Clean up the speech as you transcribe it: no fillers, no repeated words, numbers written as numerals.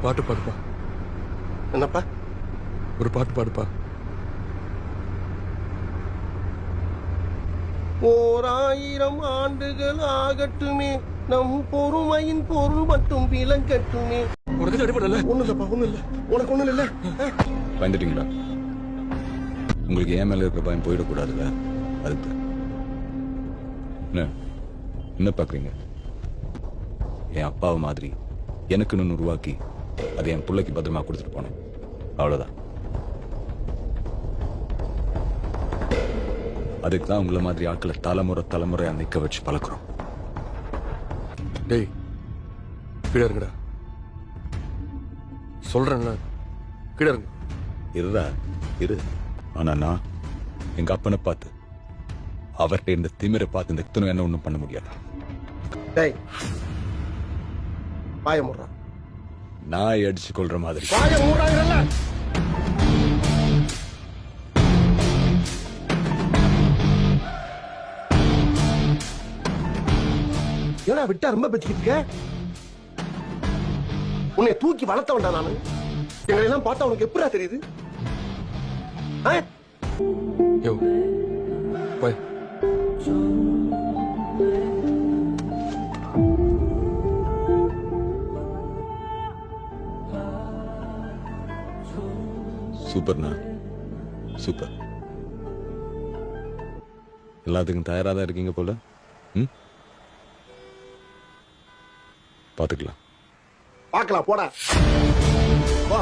பாட்டு பாடுப்பா. என்னப்பா? ஒரு பாட்டு பாடுப்பா. ஓராயிரம் ஆண்டுகள் ஆகட்டுமே, நம் பொறுமையின் பொருள் மட்டும் விளங்கட்டுமே. உனக்கு அடிப்படல. ஒண்ணு இல்லப்பா, ஒண்ணு இல்ல. உனக்கு ஒண்ணு இல்ல. பயந்துட்டீங்களா? உங்களுக்கு ஏன் மேல இருக்கிற பயம் போயிடக்கூடாதுல்ல, அதுக்கு. என்ன பாக்குறீங்க? என் அப்பாவை மாதிரி எனக்குன்னு உருவாக்கி அதை என் பிள்ளைக்கு பத்திரமா கொடுத்துட்டு போனேன், அவ்வளவுதான். அதுக்கு தான் உங்களை மாதிரி ஆட்களை தலைமுறையா நிக்க வச்சு பழக்கிறோம். டேய், கீழே இருக்குடா. சொல்றேன்ல, கீழே இருக்கு. இருடா, இரு. ஆனா நான் எங்க அப்பனை பார்த்து, அவர்கிட்ட இந்த திமிரை பார்த்து இந்த எத்தனை என்ன ஒண்ணும் பண்ண முடியாது. டேய், பாய முறா. நாய் அடிச்சு கொள்ற மாதிரி. பாய முறாங்கல்ல. ஏடா விட்டா ரொம்ப பச்சிக்கிட்டு இருக்க? உன்னை தூக்கி வளர்த்த வேண்டாம் நானு. எங்களை எல்லாம் பார்த்தா உனக்கு எப்படா தெரியுது? யோ, போய். சூப்பர்ண்ணா, சூப்பர். எல்லாத்துக்கும் தயாரா தான் இருக்கீங்க போல. பாத்துக்கலாம். பார்க்கலாம், போடா. வா.